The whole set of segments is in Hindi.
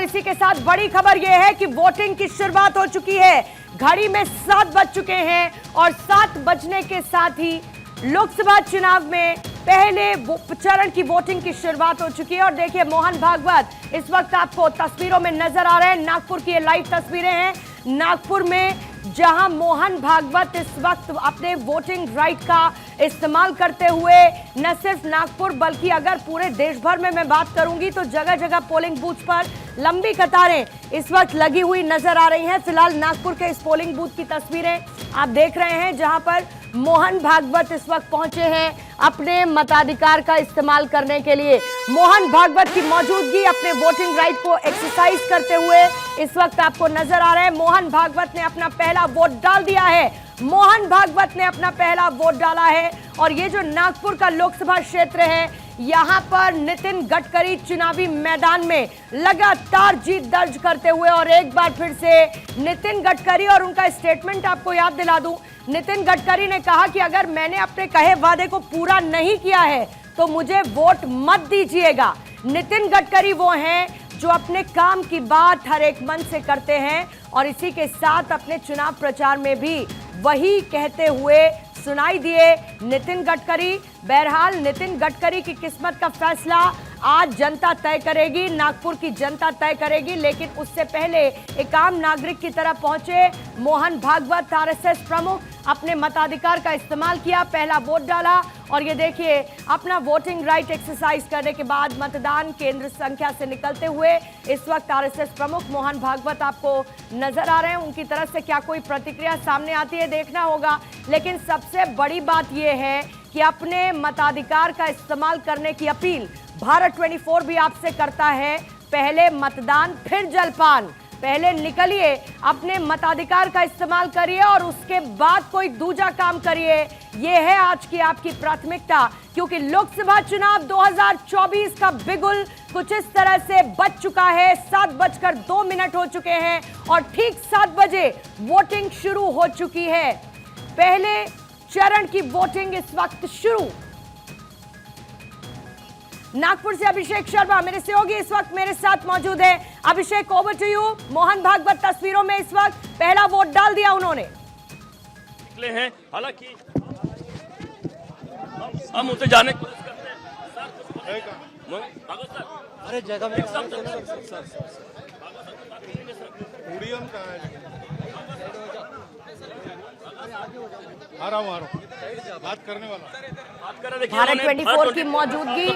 और इसी के साथ बड़ी खबर यह है कि वोटिंग की शुरुआत हो चुकी है। घड़ी में 7 बज चुके हैं और 7 बजने के साथ ही लोकसभा चुनाव में पहले चरण की वोटिंग की शुरुआत हो चुकी है। और देखिए मोहन भागवत इस वक्त आपको तस्वीरों में नजर आ रहे हैं। नागपुर की ये लाइव तस्वीरें हैं नागपुर में, जहां मोहन भागवत इस वक्त अपने वोटिंग राइट का इस्तेमाल करते हुए न सिर्फ नागपुर बल्कि अगर पूरे देश भर में मैं बात करूंगी तो जगह जगह पोलिंग बूथ पर लंबी कतारें इस वक्त लगी हुई नजर आ रही हैं। फिलहाल नागपुर के इस पोलिंग बूथ की तस्वीरें आप देख रहे हैं जहां पर मोहन भागवत इस वक्त पहुंचे हैं अपने मताधिकार का इस्तेमाल करने के लिए। मोहन भागवत की मौजूदगी अपने वोटिंग राइट को एक्सरसाइज करते हुए इस वक्त आपको नजर आ रहा है। मोहन भागवत ने अपना पहला वोट डाल दिया है। मोहन भागवत ने अपना पहला वोट डाला है। और ये जो नागपुर का लोकसभा क्षेत्र है, यहां पर नितिन गडकरी चुनावी मैदान में लगातार जीत दर्ज करते हुए, और एक बार फिर से नितिन गडकरी और उनका स्टेटमेंट आपको याद दिला दूं। नितिन गडकरी ने कहा कि अगर मैंने अपने कहे वादे को पूरा नहीं किया है तो मुझे वोट मत दीजिएगा। नितिन गडकरी वो हैं जो अपने काम की बात हर एक मन से करते हैं और इसी के साथ अपने चुनाव प्रचार में भी वही कहते हुए सुनाई दिए नितिन गडकरी। बहरहाल नितिन गडकरी की किस्मत का फैसला आज जनता तय करेगी, नागपुर की जनता तय करेगी। लेकिन उससे पहले एक आम नागरिक की तरह पहुंचे मोहन भागवत, आरएसएस प्रमुख, अपने मताधिकार का इस्तेमाल किया, पहला वोट डाला। और ये देखिए अपना वोटिंग राइट एक्सरसाइज करने के बाद मतदान केंद्र संख्या से निकलते हुए इस वक्त आरएसएस प्रमुख मोहन भागवत आपको नजर आ रहे हैं। उनकी तरफ से क्या कोई प्रतिक्रिया सामने आती है देखना होगा। लेकिन सबसे बड़ी बात यह है कि अपने मताधिकार का इस्तेमाल करने की अपील भारत 24 भी आपसे करता है। पहले मतदान फिर जलपान, पहले निकलिए, अपने मताधिकार का इस्तेमाल करिए और उसके बाद कोई दूसरा काम करिए। यह है आज की आपकी प्राथमिकता, क्योंकि लोकसभा चुनाव 2024 का बिगुल कुछ इस तरह से बज चुका है। 7:02 हो चुके हैं और ठीक 7 बजे वोटिंग शुरू हो चुकी है। पहले चरण की वोटिंग इस वक्त शुरू। नागपुर से अभिषेक शर्मा मेरे सहयोगी इस वक्त मेरे साथ मौजूद है। Abhishek, over to you. Mohan Bhagwat तस्वीरों में इस वक्त पहला वोट डाल दिया उन्होंने। निकले हैं, हालांकि हम उसे जाने की कोशिश करते हैं। अरे जगह में आ रहा हूँ बात करने वाला। भारत 24 की मौजूदगी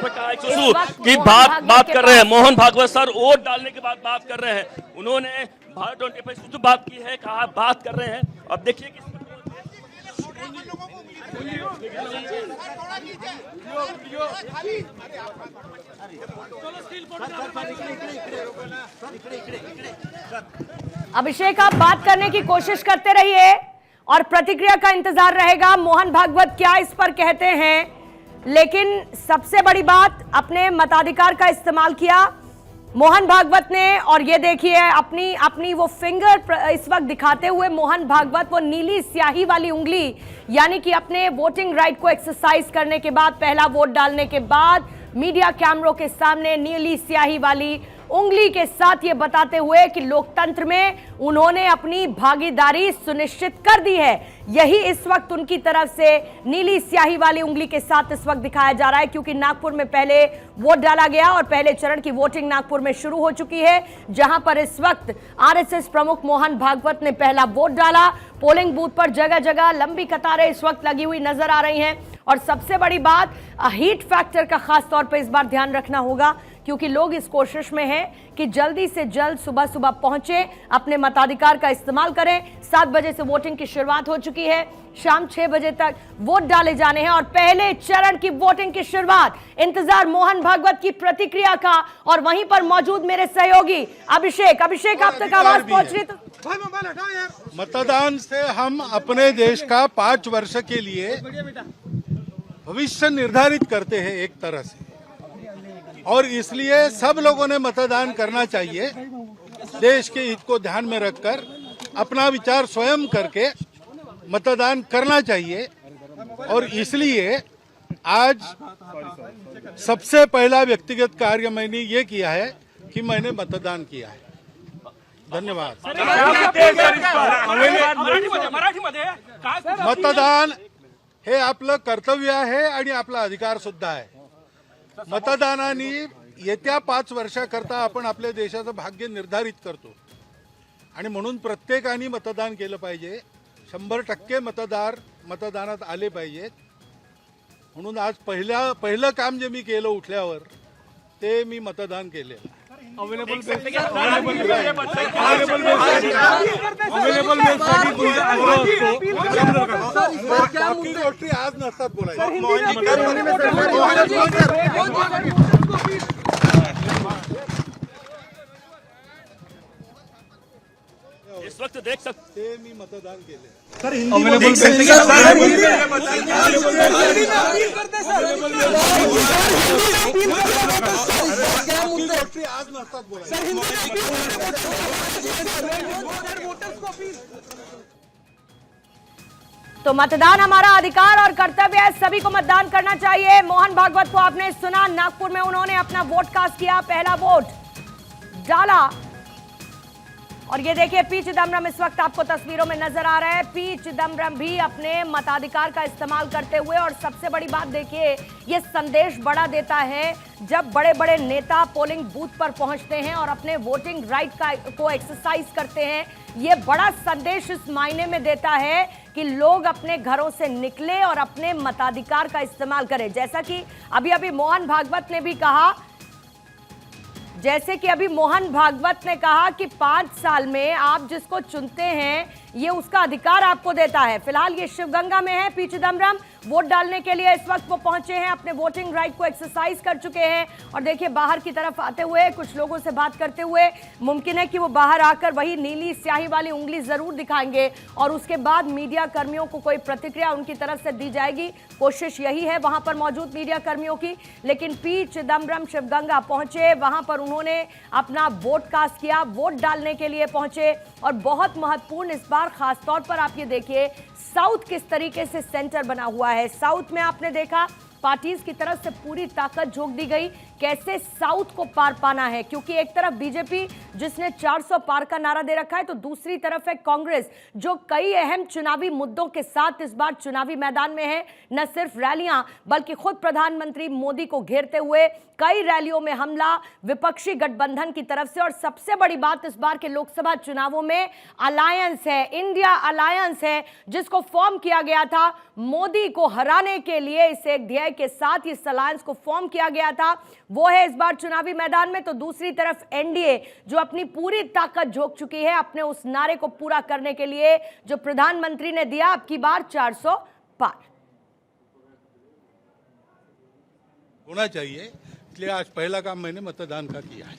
की बात कर रहे हैं। मोहन भागवत सर वोट डालने के बाद बात कर रहे हैं। उन्होंने भारत 24 से बात की है, कहा बात कर रहे हैं। अब देखिए कि अभिषेक आप बात करने की कोशिश करते रहिए और प्रतिक्रिया का इंतजार रहेगा। मोहन भागवत क्या इस पर कहते हैं, लेकिन सबसे बड़ी बात अपने मताधिकार का इस्तेमाल किया मोहन भागवत ने। और ये देखिए अपनी वो फिंगर इस वक्त दिखाते हुए मोहन भागवत, वो नीली स्याही वाली उंगली, यानी कि अपने वोटिंग राइट को एक्सरसाइज करने के बाद, पहला वोट डालने के बाद मीडिया कैमरों के सामने नीली स्याही वाली उंगली के साथ ये बताते हुए कि लोकतंत्र में उन्होंने अपनी भागीदारी सुनिश्चित कर दी है। यही इस वक्त उनकी तरफ से नीली स्याही वाली उंगली के साथ इस वक्त दिखाया जा रहा है, क्योंकि नागपुर में पहले वोट डाला गया और पहले चरण की वोटिंग नागपुर में शुरू हो चुकी है, जहां पर इस वक्त आरएसएस प्रमुख मोहन भागवत ने पहला वोट डाला। पोलिंग बूथ पर जगह जगह लंबी कतारें इस वक्त लगी हुई नजर आ रही हैं। और सबसे बड़ी बात, हीट फैक्टर का खास तौर पर इस बार ध्यान रखना होगा, क्योंकि लोग इस कोशिश में हैं कि जल्दी से जल्द सुबह सुबह पहुंचे, अपने मताधिकार का इस्तेमाल करें। 7 बजे से वोटिंग की शुरुआत हो चुकी है, शाम 6 बजे तक वोट डाले जाने हैं और पहले चरण की वोटिंग की शुरुआत। इंतजार मोहन भागवत की प्रतिक्रिया का, और वहीं पर मौजूद मेरे सहयोगी अभिषेक आप तक आवाज पहुंच रही तो मतदान से हम अपने देश का 5 वर्ष के लिए भविष्य निर्धारित करते हैं एक तरह से, और इसलिए सब लोगों ने मतदान करना चाहिए। देश के हित को ध्यान में रखकर अपना विचार स्वयं करके मतदान करना चाहिए। और इसलिए आज सबसे पहला व्यक्तिगत कार्य मैंने ये किया है कि मैंने मतदान किया है। धन्यवाद। मतदान हे आपलं कर्तव्य आहे आणि आपला अधिकार सुद्धा आहे. मतदानाने येत्या 5 वर्षाकरता आपण आपल्या देशाचं भाग्य निर्धारित करतो आणि म्हणून प्रत्येकाने मतदान केलं पाहिजे. 100% मतदार मतदानात आले पाहिजेत. म्हणून आज पहिलं काम जे मी केलं उठल्यावर ते मी मतदान केलेलं. बाकी गोष्टी आज नसतात बोलायच्या. इस वक्त देख सकते मी मतदान केले. गोष्टी आज नसतात बोलायच्या. तो मतदान हमारा अधिकार और कर्तव्य है, सभी को मतदान करना चाहिए। मोहन भागवत को आपने सुना, नागपुर में उन्होंने अपना वोट कास्ट किया, पहला वोट डाला। और ये देखिए पी चिदम्बरम इस वक्त आपको तस्वीरों में नजर आ रहा है। पी चिदम्बरम भी अपने मताधिकार का इस्तेमाल करते हुए, और सबसे बड़ी बात देखिए ये संदेश बड़ा देता है जब बड़े बड़े नेता पोलिंग बूथ पर पहुंचते हैं और अपने वोटिंग राइट को एक्सरसाइज करते हैं। ये बड़ा संदेश इस मायने में देता है कि लोग अपने घरों से निकले और अपने मताधिकार का इस्तेमाल करें। जैसा कि अभी मोहन भागवत ने भी कहा, जैसे कि अभी मोहन भागवत ने कहा कि 5 साल में आप जिसको चुनते हैं ये उसका अधिकार आपको देता है। फिलहाल ये शिवगंगा में है पी चिदम्बरम, वोट डालने के लिए इस वक्त वो पहुंचे हैं, अपने वोटिंग राइट को एक्सरसाइज कर चुके हैं। और देखिए बाहर की तरफ आते हुए कुछ लोगों से बात करते हुए मुमकिन है कि वो बाहर आकर वही नीली स्याही वाली उंगली जरूर दिखाएंगे और उसके बाद मीडिया कर्मियों को कोई प्रतिक्रिया उनकी तरफ से दी जाएगी। कोशिश यही है वहां पर मौजूद मीडिया कर्मियों की। लेकिन पी चिदम्बरम शिवगंगा पहुंचे, वहां पर उन्होंने अपना वोट कास्ट किया, वोट डालने के लिए पहुंचे। और बहुत महत्वपूर्ण इस बार खासतौर पर आप ये देखिए साउथ किस तरीके से सेंटर बना हुआ है। साउथ में आपने देखा पार्टीज की तरफ से पूरी ताकत झोंक दी गई, कैसे साउथ को पार पाना है। क्योंकि एक तरफ बीजेपी जिसने 400 पार का नारा दे रखा है, तो दूसरी तरफ है कांग्रेस जो कई अहम चुनावी मुद्दों के साथ इस बार चुनावी मैदान में है। न सिर्फ रैलियां बल्कि खुद प्रधानमंत्री मोदी को घेरते हुए कई रैलियों में हमला विपक्षी गठबंधन की तरफ से। और सबसे बड़ी बात इस बार के लोकसभा चुनावों में अलायंस है, इंडिया अलायंस है जिसको फॉर्म किया गया था मोदी को हराने के लिए। इस एक ध्येय के साथ इस अलायंस को फॉर्म किया गया था, वो है इस बार चुनावी मैदान में। तो दूसरी तरफ एनडीए जो अपनी पूरी ताकत झोंक चुकी है अपने उस नारे को पूरा करने के लिए जो प्रधानमंत्री ने दिया, अब की बार 400 पार होना चाहिए। इसलिए आज पहला काम मैंने मतदान का किया है।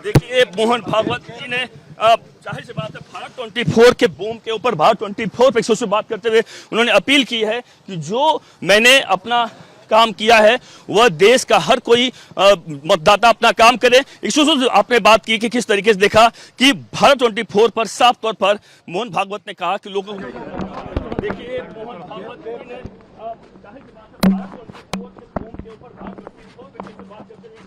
देखिए मोहन भागवत जी ने जाहिर सी बात है भारत 24 के बूम के ऊपर भारत 24 पे से बात करते हुए उन्होंने अपील की है कि जो मैंने अपना काम किया है वह देश का हर कोई मतदाता अपना काम करे। आपने बात की कि किस तरीके से देखा कि भारत 24 पर साफ तौर पर मोहन भागवत ने कहा कि लोगों देखिए मोहन भागवत जी ने जाहिर सी बात है भारत 24 के बूम के ऊपर भारत 24 पे से बात करते हुए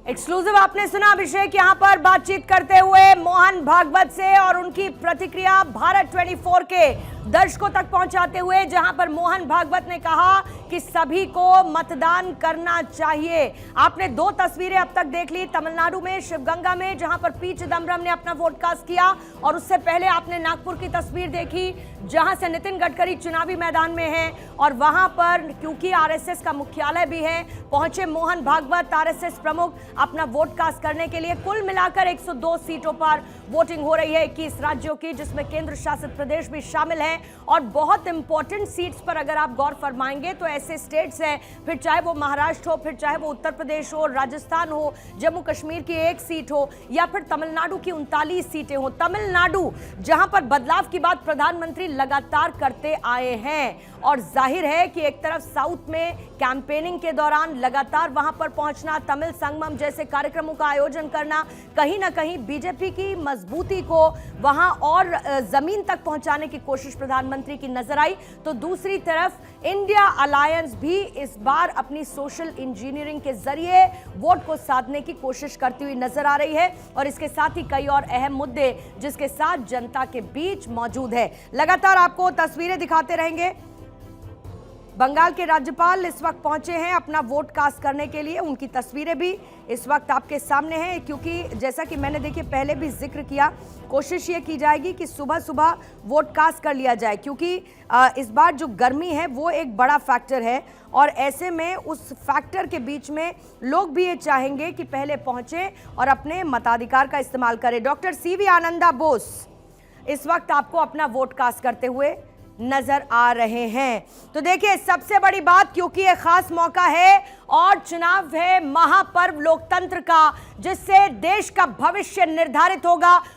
एक्सक्लूसिव आपने सुना अभिषेक यहां पर बातचीत करते हुए मोहन भागवत से और उनकी प्रतिक्रिया भारत 24 के दर्शकों तक पहुंचाते हुए, जहां पर मोहन भागवत ने कहा कि सभी को मतदान करना चाहिए। आपने 2 तस्वीरें अब तक देख ली, तमिलनाडु में शिवगंगा में जहां पर पी चिदम्बरम ने अपना वोट कास्ट किया, और उससे पहले आपने नागपुर की तस्वीर देखी जहां से नितिन गडकरी चुनावी मैदान में हैं। और वहां पर क्योंकि आरएसएस का मुख्यालय भी है, पहुंचे मोहन भागवत आरएसएस प्रमुख अपना वोट कास्ट करने के लिए। कुल मिलाकर 102 सीटों पर वोटिंग हो रही है 21 राज्यों की, जिसमें केंद्र शासित प्रदेश भी शामिल है। और बहुत इंपॉर्टेंट सीट्स पर अगर आप गौर फरमाएंगे तो ऐसे स्टेट्स हैं, फिर चाहे वो महाराष्ट्र हो, फिर चाहे वो उत्तर प्रदेश हो, राजस्थान हो, जम्मू कश्मीर की 1 सीट हो, या फिर तमिलनाडु की 39 सीटें हो। तमिलनाडु जहां पर बदलाव की बात प्रधानमंत्री लगातार करते आए हैं और जाहिर है कि एक तरफ साउथ में कैंपेनिंग के दौरान लगातार वहां पर पहुंचना, तमिल संगमम जैसे कार्यक्रमों का आयोजन करना, कहीं ना कहीं बीजेपी की मजबूती को वहां और जमीन तक पहुंचाने की कोशिश प्रधानमंत्री की नजर आई। तो दूसरी तरफ इंडिया अलायंस भी इस बार अपनी सोशल इंजीनियरिंग के जरिए वोट को साधने की कोशिश करती हुई नजर आ रही है और इसके साथ ही कई और अहम मुद्दे जिसके साथ जनता के बीच मौजूद है। लगातार आपको तस्वीरें दिखाते रहेंगे। बंगाल के राज्यपाल इस वक्त पहुंचे हैं अपना वोट कास्ट करने के लिए, उनकी तस्वीरें भी इस वक्त आपके सामने हैं, क्योंकि जैसा कि मैंने देखिए पहले भी जिक्र किया, कोशिश ये की जाएगी कि सुबह सुबह वोट कास्ट कर लिया जाए, क्योंकि इस बार जो गर्मी है वो एक बड़ा फैक्टर है और ऐसे में उस फैक्टर के बीच में लोग भी ये चाहेंगे कि पहले पहुंचे और अपने मताधिकार का इस्तेमाल करें। डॉक्टर सीवी आनंदा बोस इस वक्त आपको अपना वोट कास्ट करते हुए नजर आ रहे हैं। तो देखिए सबसे बड़ी बात, क्योंकि ये खास मौका है और चुनाव है महापर्व लोकतंत्र का, जिससे देश का भविष्य निर्धारित होगा।